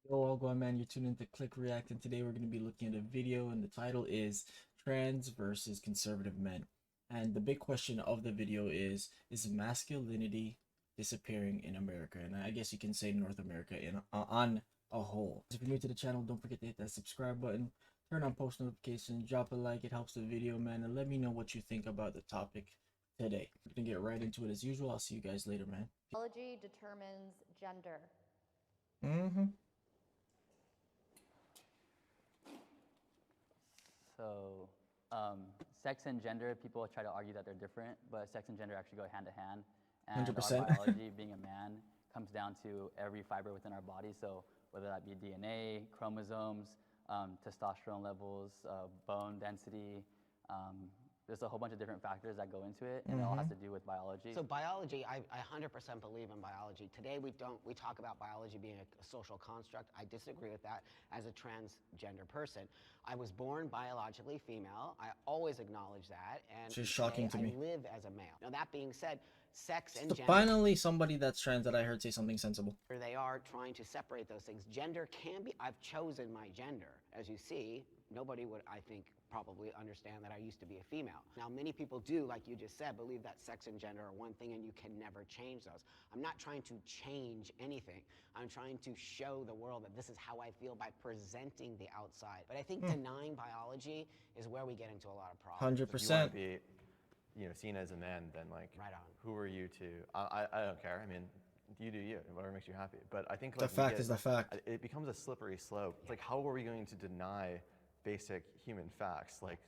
Yo, all going man, you're tuned into Click React, and today we're going to be looking at a video, and the title is Trans versus Conservative Men. And the big question of the video is masculinity disappearing in America? And I guess you can say North America on a whole. If you're new to the channel, don't forget to hit that subscribe button, turn on post notifications, drop a like, it helps the video, man, and let me know what you think about the topic today. We're going to get right into it as usual. I'll see you guys later, man. Biology determines gender. Mm-hmm. So, sex and gender, people try to argue that they're different, but sex and gender actually go hand to hand. And 100%. our biology, being a man, comes down to every fiber within our body. So, whether that be DNA, chromosomes, testosterone levels, bone density, there's a whole bunch of different factors that go into it, and it all has to do with biology. So biology, I 100% believe in biology. Today we talk about biology being a social construct. I disagree with that as a transgender person. I was born biologically female. I always acknowledge that. And Which is shocking to me. I live as a male. Now that being said, sex and So gender. finally, somebody that's trans that I heard say something sensible. They are trying to separate those things. Gender can be, I've chosen my gender. As you see, nobody would, I think, probably understand that I used to be a female. Now, many people do, like you just said, believe that sex and gender are one thing and you can never change those. I'm not trying to change anything. I'm trying to show the world that this is how I feel by presenting the outside. But I think denying biology is where we get into a lot of problems. 100%. If you want to be, seen as a man, then like, Right on. who are you to? I don't care. I mean, you do you, whatever makes you happy. But I think The like, fact is the fact. It becomes a slippery slope. It's like, how are we going to deny basic human facts? Like,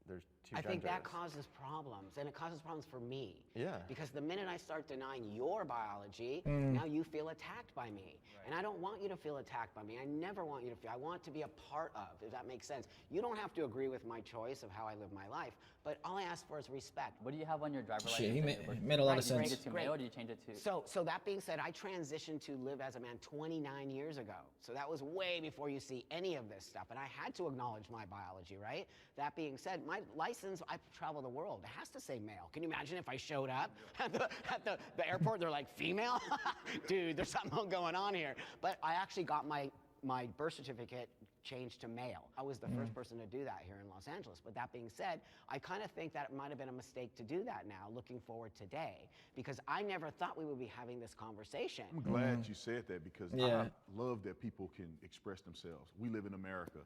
there's two I genders. think that causes problems, and it causes problems for me. Yeah. Because the minute I start denying your biology, now you feel attacked by me. And I don't want you to feel attacked by me. I never want you to feel, I want to be a part of, if that makes sense. You don't have to agree with my choice of how I live my life, but all I ask for is respect. What do you have on your driver's Shit, license? he and made, your birth made a lot of certificate? sense. Do you change it to male or do you change it to? So that being said, I transitioned to live as a man 29 years ago. So that was way before you see any of this stuff. And I had to acknowledge my biology, right? That being said, my license, I travel the world. It has to say male. Can you imagine if I showed up at the airport, they're like, female? Dude, there's something going on here. But I actually got my birth certificate changed to male. I was the first person to do that here in Los Angeles. But that being said, I kind of think that it might have been a mistake to do that now, looking forward today, because I never thought we would be having this conversation. I'm glad you said that because Yeah. I love that people can express themselves. We live in America.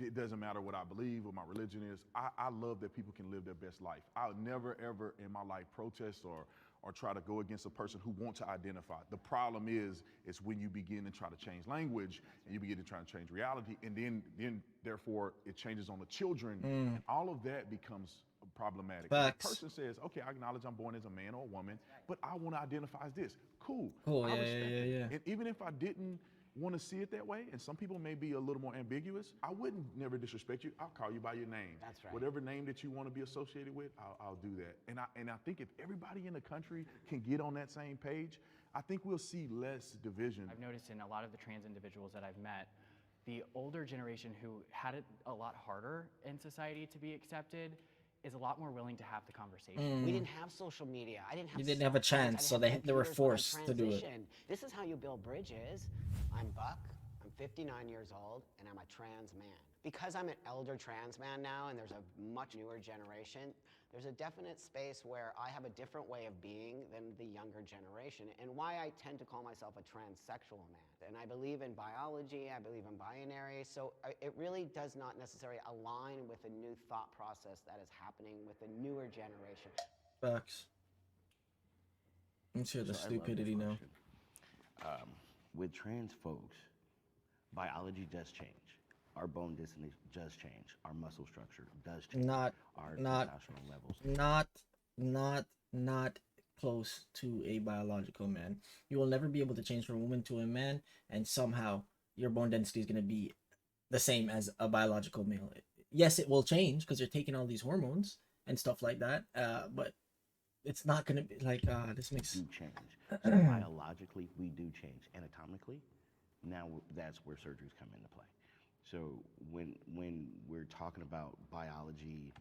It doesn't matter what I believe, what my religion is. I love that people can live their best life. I'll never, ever in my life protest or try to go against a person who wants to identify. The problem is when you begin to try to change language and you begin to try to change reality, and then therefore it changes on the children, and all of that becomes problematic. Facts. The person says, okay, I acknowledge I'm born as a man or a woman, but I want to identify as this. Cool. Cool, I yeah, respect yeah, it. yeah. And even if I didn't want to see it that way, and some people may be a little more ambiguous, I wouldn't never disrespect you. I'll call you by your name. That's right. Whatever name that you want to be associated with, I'll do that. And I think if everybody in the country can get on that same page, I think we'll see less division. I've noticed in a lot of the trans individuals that I've met, the older generation who had it a lot harder in society to be accepted is a lot more willing to have the conversation. We didn't have social media. I didn't have. You didn't have a cell phones. I chance, didn't so have they were computers when I forced to do it. transitioned. This is how you build bridges. I'm Buck. I'm 59 years old, and I'm a trans man. Because I'm an elder trans man now, and there's a much newer generation, there's a definite space where I have a different way of being than the younger generation, and why I tend to call myself a transsexual man. And I believe in biology, I believe in binary, so it really does not necessarily align with the new thought process that is happening with the newer generation. Facts. Let's hear the So I love this stupidity now. question. With trans folks, biology does change. Our bone density does change. Our muscle structure does change. Not Our not testosterone levels. not close to a biological man. You will never be able to change from a woman to a man, and somehow your bone density is going to be the same as a biological male. Yes, it will change because you're taking all these hormones and stuff like that, but it's not going to be like this makes Do change. So biologically, we do change. Anatomically, now that's where surgeries come into play. So when we're talking about biology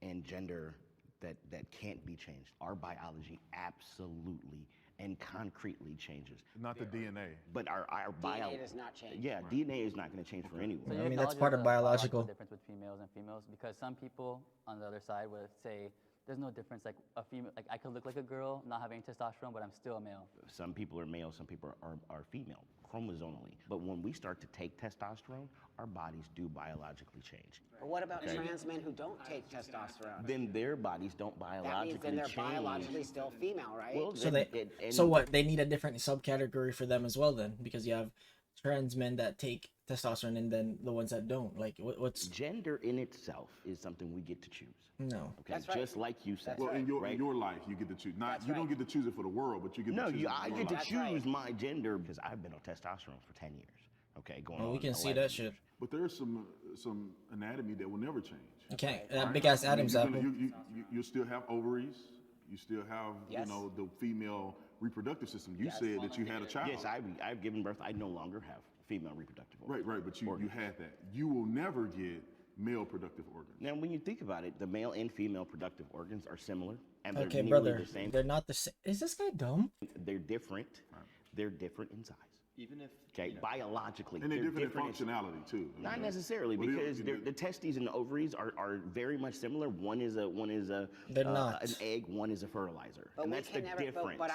and gender that can't be changed, our biology absolutely and concretely changes. Not the DNA. But our DNA does not change. Yeah, DNA is not going to change for anyone. So I you mean, that's acknowledge part there's of a biological. difference between males and females, because some people on the other side would say there's no difference. Like a female, like I could look like a girl, not having testosterone, but I'm still a male. Some people are male, some people are female, chromosomally. But when we start to take testosterone, our bodies do biologically change. But what about trans men who don't take testosterone? Then their bodies don't That means biologically then they're change. biologically still female, right? Well, So and so what? They need a different subcategory for them as well, then, because you have trans men that take testosterone and then the ones that don't. Like, what's gender in itself is something we get to choose. no? Okay, That's right. just like you said. That's Well, in your right? in your life, you get to choose. Not That's you don't right. get to choose it for the world, but you get No, to choose it I for get your to life. That's right. choose my gender because I've been on testosterone for 10 years. Okay, going Well, on we can see 11 that years. shit. But there's some anatomy that will never change. You can't. right? That big ass I mean, Adam's you're apple. gonna- you still have ovaries. You still have Yes. the female reproductive system. You said that you had a child. Yes, I've given birth. I no longer have female reproductive organs. Right, but you Organs. had that. You will never get male productive organs. Now, when you think about it, the male and female productive organs are similar, and they're Okay, nearly brother. the same. They're not the same. Is this guy dumb? They're different. They're different in size. Even if Okay, biologically, And they're different in in- functionality too. Not Okay. necessarily, Well, because you know, the testes and the ovaries are very much similar. One is a They're not. an egg. One is a fertilizer, But and we that's can the never. difference. But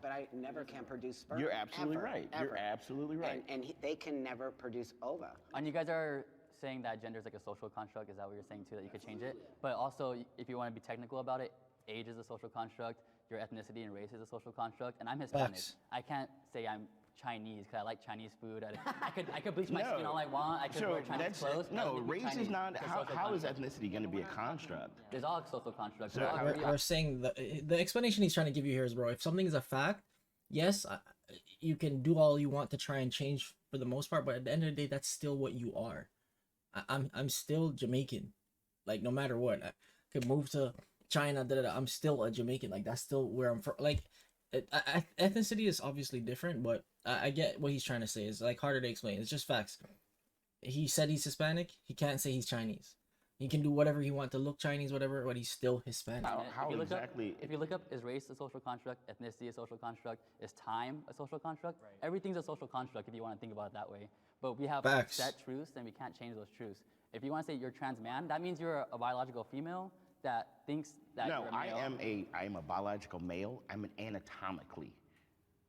I never can produce sperm. You're absolutely ever, right. Ever. You're absolutely right. They can never produce ova. And you guys are saying that gender is like a social construct. Is that what you're saying too? That you could change it? But also, if you want to be technical about it, age is a social construct. Your ethnicity and race is a social construct. And I'm Hispanic. Facts. I can't say I'm Chinese because I like Chinese food. I could bleach my skin all I want. I could So wear Chinese clothes. but it no, doesn't make me race is Chinese. not. It's a How, social how is construct. ethnicity going to be a construct? There's all social constructs. So They're all how- real. We're saying the explanation he's trying to give you here is, bro, if something is a fact, yes, you can do all you want to try and change for the most part, but at the end of the day, that's still what you are. I'm still Jamaican, like no matter what. I could move to China, I'm still a Jamaican. Like that's still where I'm from. Like ethnicity is obviously different, but I get what he's trying to say. It's like harder to explain. It's just facts. He said he's Hispanic. He can't say he's Chinese. He can do whatever he wants to look Chinese, whatever, but he's still Hispanic. How- And how if you look exactly- Up, if you look up, is race a social construct? Ethnicity a social construct? Is time a social construct? Everything's a social construct if you want to think about it that way. But we have Facts. set truths, and we can't change those truths. If you want to say you're trans man, that means you're a biological female that thinks that No, you're a male. I am a biological male. I'm an anatomically.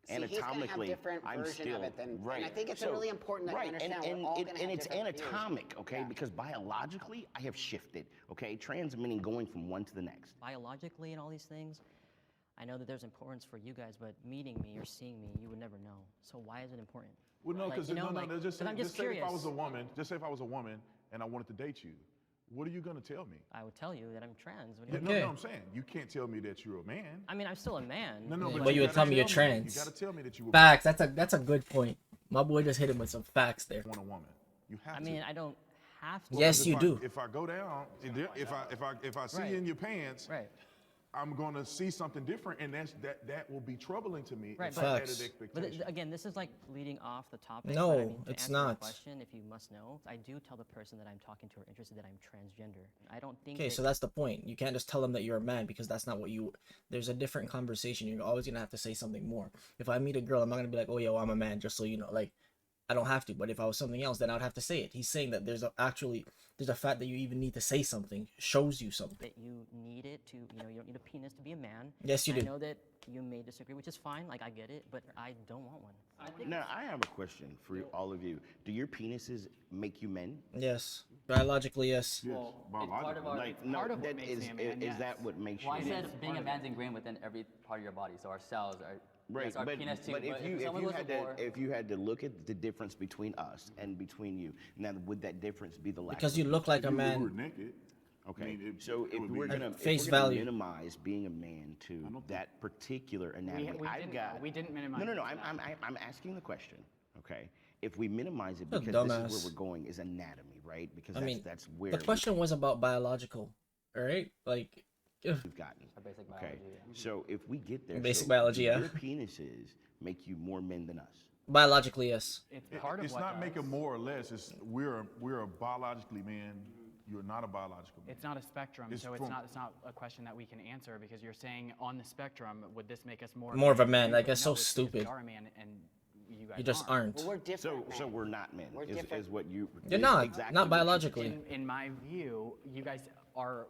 See, he's gonna have Anatomically, different I'm version still of it than- and right. I think it's really important that you right, understand and, we're all and, gonna and have it's different views. anatomic, okay? Yeah. Because biologically, I have shifted, okay? Trans meaning going from one to the next. Biologically and all these things, I know that there's importance for you guys, but meeting me or seeing me, you would never know. So why is it important? Well, no, Like, because you know, like, just 'cause I'm just say if I was curious. a woman, just say if I was a woman and I wanted to date you, what are you gonna tell me? I would tell you that I'm trans. What do you No, Okay. no, I'm saying you can't tell me that you're a man. I mean, I'm still a man. No, But you would gotta tell me you're You trans. gotta tell me that you Facts. That's a good point. My boy just hit him with some facts there. want a woman. You have I to. mean, I don't have to. Yes, Because you if do. If I go down, if I see Right. you in your pants, Right. I'm gonna see something different, and that will be troubling to me. Right, if but- I had an Facts. But expectation. again, this is like leading off the topic. No, but I mean, to it's answer your not. question, if you must know, I do tell the person that I'm talking to or interested that I'm transgender. I don't think. Okay, that- so that's the point. You can't just tell them that you're a man because that's not what you. There's a different conversation. You're always gonna have to say something more. If I meet a girl, I'm not gonna be like, "Oh, yo, I'm a man," just so you know. Like, I don't have to. But if I was something else, then I'd have to say it. He's saying that there's a fact that you even need to say something shows you something. that you need it to, you don't need a penis to be a man. Yes, you I do. know that you may disagree, which is fine. Like, I get it, but I don't want one. Now, I have a question for all of you. Do your penises make you men? Yes, biologically, yes. Yes, It's part of biologically. our. Like, it's no, part of what that makes is, me a man, is yes. that what makes Well, I you a man? said being a man's ingrained within every part of your body, so our cells, our Right, yes, our but, penis too. but if you someone goes had to war, to if you had to look at the difference between us and between you, now would that difference be the lack? Because of you look like If a you were man. naked. Okay, I mean, so it if would we're be- gonna At face if we're gonna value. minimize being a man to that particular anatomy, we I've didn't- got we didn't minimize No, it to I'm asking the question. Okay, if we minimize it You're a because this dumbass. is where we're going is anatomy, right? Because I mean, that's where The question was about biological, all right? Like, ugh, we've gotten. our basic Okay, biology. Yeah. so if we get there, Basic so biology, do yeah. Your penises make you more men than us. biologically, yes. It's part of It's what not does. making more or less. It's we're a biologically man. You're not a biological man. It's not a spectrum, It's so from- it's not a question that we can answer because you're saying on the spectrum, would this make us more More of a man, You like, would that's so know it's because stupid. We are a man, and you guys You just aren't. Well, we're different. So men. we're not men. We're Is different. what you? You're is not. exactly Not what you- biologically. In my view, you guys are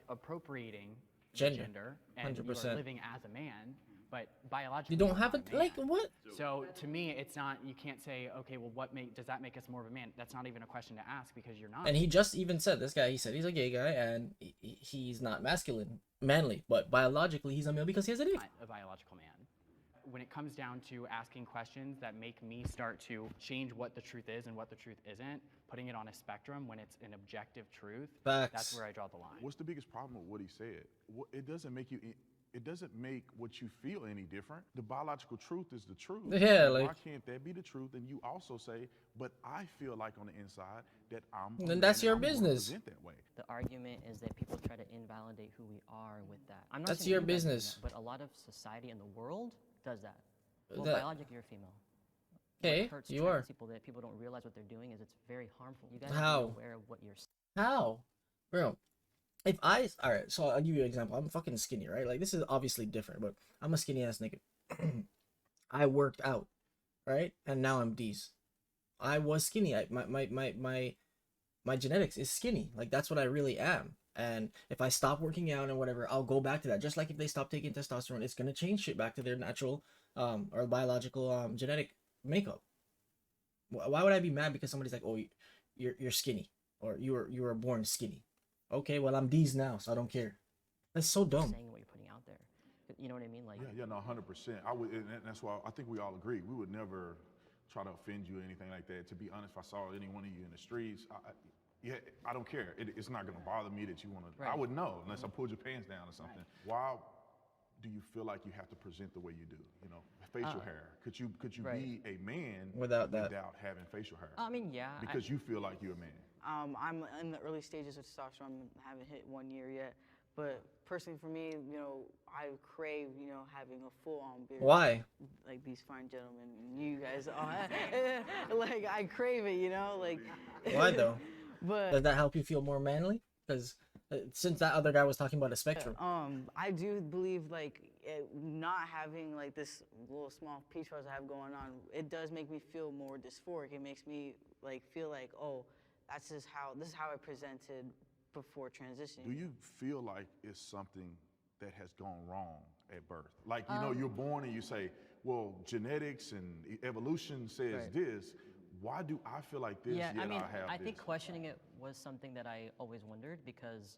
appropriating the Gender. gender, and you 100%. are living as a man, but biologically You don't you're have not it. a man. Like what? So to me, it's not. You can't say, okay, well, does that make us more of a man? That's not even a question to ask because you're not. And he just even said this guy. He said he's a gay guy and he's not masculine, manly, but biologically he's a male because he has a dick. Not a biological man. When it comes down to asking questions that make me start to change what the truth is and what the truth isn't, putting it on a spectrum when it's an objective truth, Facts. that's where I draw the line. What's the biggest problem with what he said? It doesn't make you. It doesn't make what you feel any different. The biological truth is the truth. Yeah, And like- why can't that be the truth? And you also say, but I feel like on the inside that I'm. a Then man that's and your I'm gonna business. present that way. The argument is that people try to invalidate who we are with that. I'm not That's saying your you guys do business. that, but a lot of society in the world does that. Well, That- biologically, you're female. Okay, What hurts you trans are. people that people don't realize what they're doing is it's very harmful. You guys How? are aware of what you're How, bro? If I all right, so I'll give you an example. I'm fucking skinny, right? Like this is obviously different, but I'm a skinny ass nigga. I worked out, right? And now I'm D's. I was skinny. My genetics is skinny. Like that's what I really am. And if I stop working out and whatever, I'll go back to that. Just like if they stop taking testosterone, it's gonna change shit back to their natural or biological genetic makeup. Why would I be mad because somebody's like, oh, you're skinny or you were born skinny? Okay, well I'm D's now, so I don't care. That's so dumb. saying, what you're putting out there. You know what I mean? Like, Yeah, no, 100%. I would, and that's why I think we all agree. We would never try to offend you or anything like that. To be honest, if I saw any one of you in the streets, I don't care. It's not gonna bother me that you wanna. I Right. would know unless I pulled your pants down or something. Why do you feel like you have to present the way you do? You know, facial hair. Could you right. be a man Without that? without having facial hair? I mean, yeah. Because you feel like you're a man. I'm in the early stages of testosterone. I haven't hit 1 year yet. But personally for me, you know, I crave, you know, having a full-on beard. Why? Like these fine gentlemen, and you guys all like, I crave it, you know? Like. Why though? But Does that help you feel more manly? Because since that other guy was talking about a spectrum. I do believe like not having like this little small peach fuzz I have going on, it does make me feel more dysphoric. It makes me like feel like, oh, this is how I presented before transitioning. Do you feel like it's something that has gone wrong at birth? Like, you know, you're born and you say, well, genetics and evolution says Right. this. Why do I feel like this, Yeah, yet I mean, have I this? think questioning it was something that I always wondered because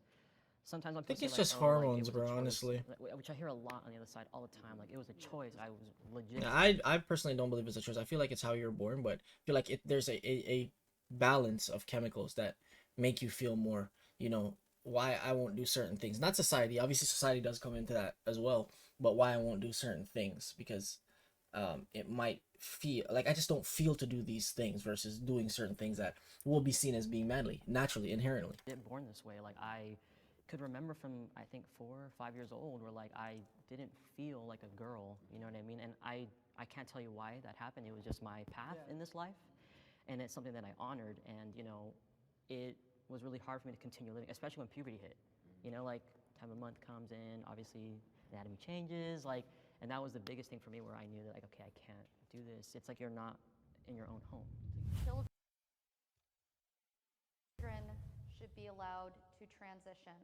sometimes when I think people it's say, just like, oh, like, it hormones, was a bro, choice, honestly. which I hear a lot on the other side all the time. Like, it was a choice. I was legit. Yeah, I personally don't believe it's a choice. I feel like it's how you're born, but I feel like there's a balance of chemicals that make you feel more, you know, why I won't do certain things. Not society. Obviously, society does come into that as well, but why I won't do certain things because it might feel like I just don't feel to do these things versus doing certain things that will be seen as being manly, naturally, inherently. Born this way. Like, I could remember from, I think, 4 or 5 years old where, like, I didn't feel like a girl, you know what I mean? And I can't tell you why that happened. It was just my path in this life. And it's something that I honored. And, you know, it was really hard for me to continue living, especially when puberty hit. You know, like, time of month comes in, obviously, anatomy changes, like, and that was the biggest thing for me where I knew that, like, okay, I can't do this. It's like you're not in your own home. Children should be allowed to transition.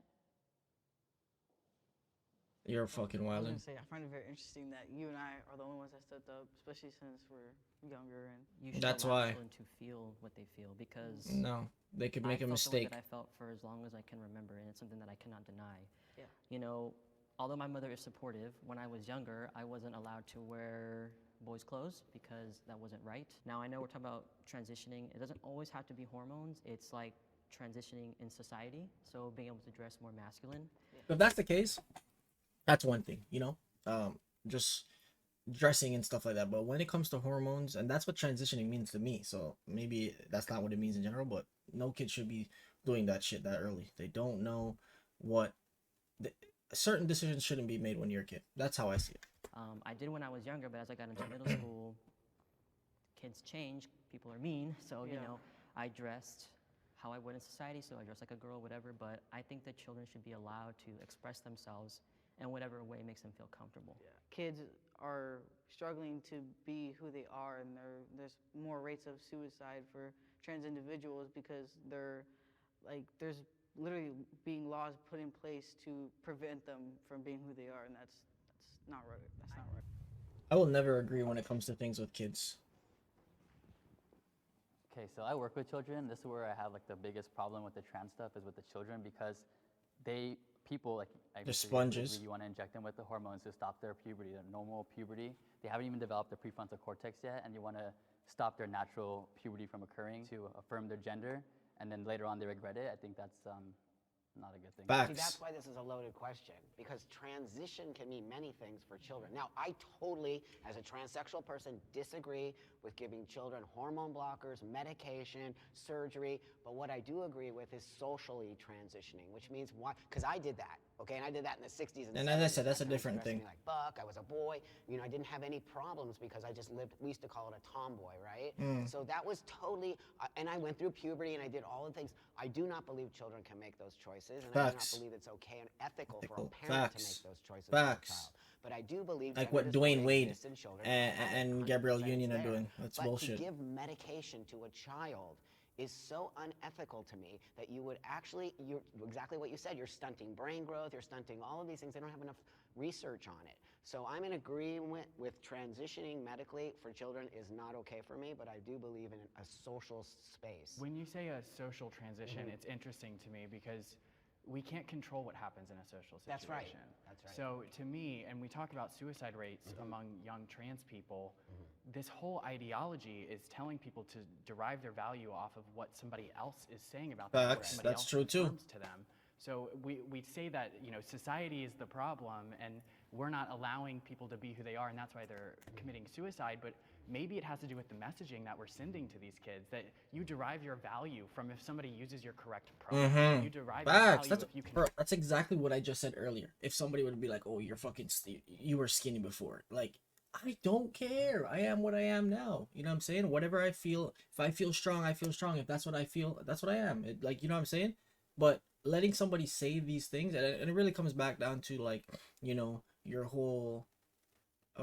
You're fucking I was wild. gonna say, I find it very interesting that you and I are the only ones that stepped up, especially since we're younger. And You should That's allow why. children to feel what they feel because No, they could make I a felt the way mistake. that I felt for as long as I can remember, and it's something that I cannot deny. Yeah. You know, although my mother is supportive, when I was younger, I wasn't allowed to wear boys' clothes because that wasn't right. Now I know we're talking about transitioning. It doesn't always have to be hormones. It's like transitioning in society. So being able to dress more masculine. If that's the case, that's one thing, you know, just dressing and stuff like that. But when it comes to hormones, and that's what transitioning means to me. So maybe that's not what it means in general, but no kid should be doing that shit that early. They don't know what certain decisions shouldn't be made when you're a kid. That's how I see it. I did when I was younger, but as I got into middle school, kids change. People are mean. So, you know, I dressed how I would in society, so I dress like a girl, whatever, but I think that children should be allowed to express themselves in whatever way makes them feel comfortable. Kids are struggling to be who they are, and there's more rates of suicide for trans individuals because there's literally being laws put in place to prevent them from being who they are, and that's not right. That's not right. I will never agree when it comes to things with kids. Okay, so I work with children. This is where I have like the biggest problem with the trans stuff is with the children because people like They're sponges. You want to inject them with the hormones to stop their puberty, their normal puberty. They haven't even developed the prefrontal cortex yet, and you want to stop their natural puberty from occurring to affirm their gender, and then later on they regret it. I think that's not a good thing. See, that's why this is a loaded question, because transition can mean many things for children. Now, I totally, as a transsexual person, disagree with giving children hormone blockers, medication, surgery, but what I do agree with is socially transitioning, which means why, because I did that, okay, and I did that in the 60s and 70s. And as I said, that's a different thing. Me like Buck, I was a boy, you know, I didn't have any problems because I just lived, we used to call it a tomboy, right? So that was totally, and I went through puberty and I did all the things. I do not believe children can make those choices, and I do not believe it's okay and ethical for a parent to make those choices for a child. But I do believe like what Dwayne Wade and Gabrielle Union are doing. That's bullshit. To give medication to a child is so unethical to me that you would actually, you're exactly what you said, you're stunting brain growth, you're stunting all of these things. They don't have enough research on it. So I'm in agreement with transitioning medically for children is not okay for me, but I do believe in a social space. When you say a social transition, it's interesting to me because we can't control what happens in a social situation. That's right. That's right. So to me, and we talk about suicide rates among young trans people, this whole ideology is telling people to derive their value off of what somebody else is saying about them. Facts. That's true too. To them. So we say that, you know, society is the problem and we're not allowing people to be who they are, and that's why they're committing suicide, but maybe it has to do with the messaging that we're sending to these kids, that you derive your value from if somebody uses your correct pronoun. You derive your value if you can... Bro, that's exactly what I just said earlier. If somebody would be like, oh, you're fucking, you were skinny before. Like, I don't care. I am what I am now. You know what I'm saying? Whatever I feel, if I feel strong, I feel strong. If that's what I feel, that's what I am. Like, you know what I'm saying? But letting somebody say these things, and it really comes back down to, like, you know, your whole...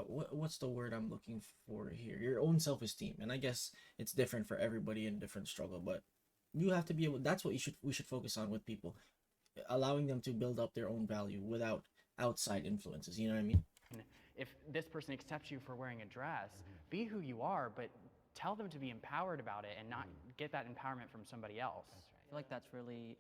what's the word I'm looking for here? Your own self-esteem. And I guess it's different for everybody in a different struggle, but you have to be able, that's what we should focus on with people, allowing them to build up their own value without outside influences. You know what I mean? If this person accepts you for wearing a dress, be who you are, but tell them to be empowered about it and not get that empowerment from somebody else. I feel like that's really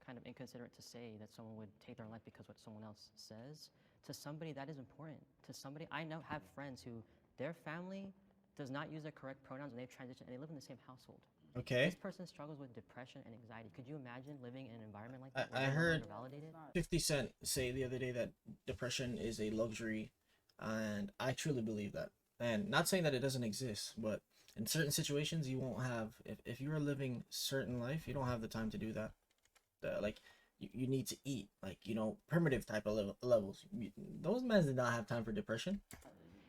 kind of inconsiderate to say that someone would take their life because what someone else says. To somebody, that is important. To somebody, I know have friends who their family does not use their correct pronouns and they've transitioned and they live in the same household. Okay. This person struggles with depression and anxiety. Could you imagine living in an environment like that? I heard 50 Cent say the other day that depression is a luxury, and I truly believe that. And not saying that it doesn't exist, but in certain situations you won't have, if you are living certain life, you don't have the time to do that. Like, you need to eat, like, you know, primitive type of levels. Those men did not have time for depression.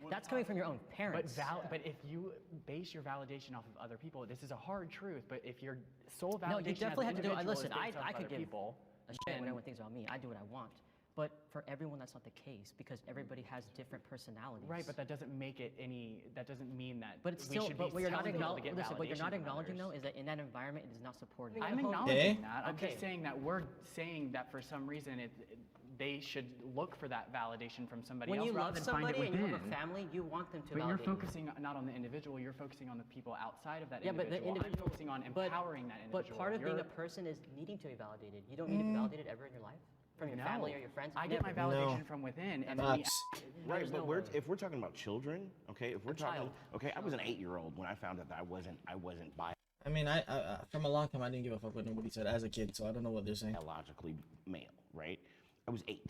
That's coming from your own parents. But if you base your validation off of other people, this is a hard truth, but if your sole validation no, you definitely have to do it. Listen, I could give people, a shit when everyone thinks about me. I do what I want. But for everyone, that's not the case because everybody has different personalities. Right, but that doesn't make it any. That doesn't mean that. But it's still. We should but what you're not acknowledging. what you're not acknowledging though is that in that environment, it is not supported. I'm acknowledging that. I'm just saying that we're saying that for some reason they should look for that validation from somebody else. When you love somebody and you have a within. family, you want them to But validate you're focusing not on the individual. You're focusing on the people outside of that yeah, individual. but the individual. I'm focusing on empowering that individual. But part of being a person is needing to be validated. You don't need to be validated ever in your life. From your family or your friends? I get my validation from within. And right, but if we're talking about children, okay, if we're talking, okay, I was an 8-year-old when I found out that I wasn't bi. I mean, I from a long time I didn't give a fuck what nobody said as a kid, so I don't know what they're saying. Biologically male, right? I was 8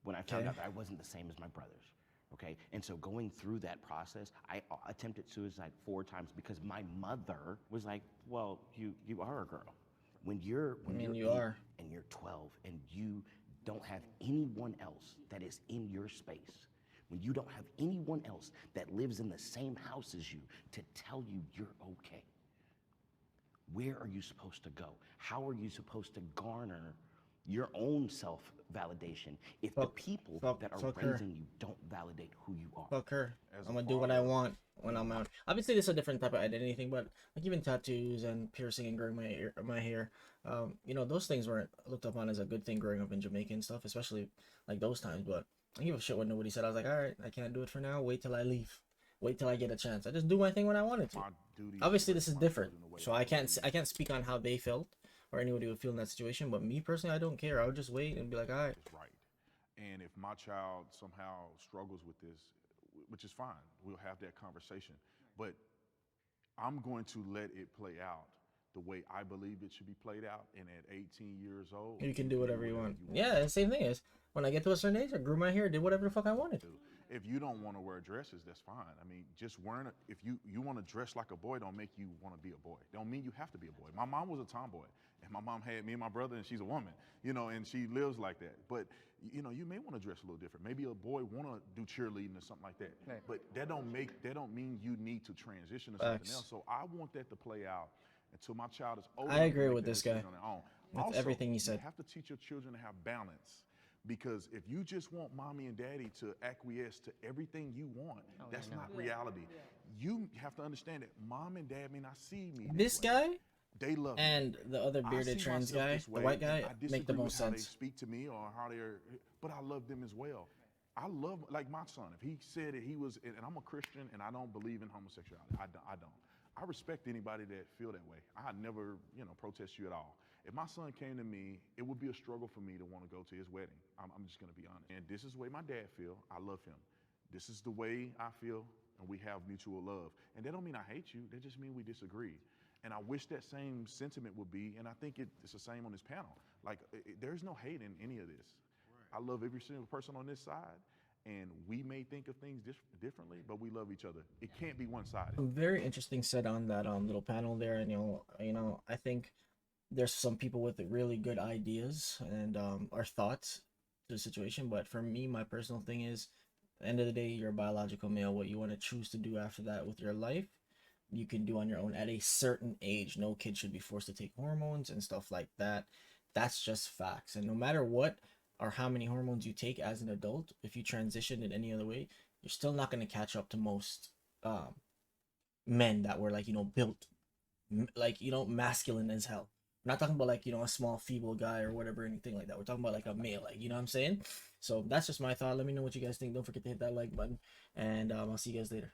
when I found out that I wasn't the same as my brothers. Okay, and so going through that process, I attempted suicide 4 times because my mother was like, "Well, you are a girl." When you're and you're 12 and you don't have anyone else that is in your space, when you don't have anyone else that lives in the same house as you to tell you you're okay, where are you supposed to go? How are you supposed to garner your own self-validation if the people that are fuck her. raising you don't validate who you are? Fuck her. As I'm a gonna do what I father- want when I'm out. Obviously, this is a different type of identity thing, but like even tattoos and piercing and growing my hair, you know, those things weren't looked upon as a good thing growing up in Jamaica and stuff, especially like those times. But I give a shit what nobody said. I was like, all right, I can't do it for now. Wait till I leave. Wait till I get a chance. I just do my thing when I wanted to. My duty is to Obviously, raise this is my different, children the way so I I can't believe. I can't speak on how they felt or anybody would feel in that situation. But me personally, I don't care. I would just wait and be like, all right. Is right. And if my child somehow struggles with this, which is fine, we'll have that conversation. But I'm going to let it play out the way I believe it should be played out. And at 18 years old, You can do whatever you want. Yeah, the same thing is when I get to a certain age, I grew my hair, did whatever the fuck I wanted. If you don't want to wear dresses, that's fine. I mean, just wearing it, if you want to dress like a boy, don't make you want to be a boy. Don't mean you have to be a boy. My mom was a tomboy, and my mom had me and my brother, and she's a woman, you know, and she lives like that. But, you know, you may want to dress a little different. Maybe a boy want to do cheerleading or something like that. Right. But that don't mean you need to transition to something else. So I want that to play out until my child is old. I agree with this guy. With Also, everything he said. You have to teach your children to have balance. Because if you just want mommy and daddy to acquiesce to everything you want, that's not reality. You have to understand that mom and dad may not see me This way. guy They love me. and the other I bearded see trans myself guy, this the way, white guy, and I make the disagree most with how they sense. speak to me or how they're, but I love them as well. I love, like my son, if he said that he was, and I'm a Christian and I don't believe in homosexuality, I don't. I respect anybody that feel that way. I never, you know, protest you at all. If my son came to me, it would be a struggle for me to want to go to his wedding. I'm just going to be honest. And this is the way my dad feel. I love him. This is the way I feel, and we have mutual love. And that don't mean I hate you. That just mean we disagree. And I wish that same sentiment would be, and I think it's the same on this panel. Like, there's no hate in any of this. I love every single person on this side, and we may think of things differently, but we love each other. It can't be one-sided. Very interesting set on that little panel there, and you know, I think there's some people with really good ideas and or thoughts to the situation, but for me, my personal thing is, at the end of the day, you're a biological male. What you want to choose to do after that with your life, you can do on your own at a certain age. No kid should be forced to take hormones and stuff like that. That's just facts. And no matter what or how many hormones you take as an adult, if you transition in any other way, you're still not going to catch up to most men that were, like, you know, built like, you know, masculine as hell. We're not talking about, like, you know, a small feeble guy or whatever, anything like that. We're talking about like a male, like, you know what I'm saying? So that's just my thought. Let me know what you guys think. Don't forget to hit that like button, and I'll see you guys later.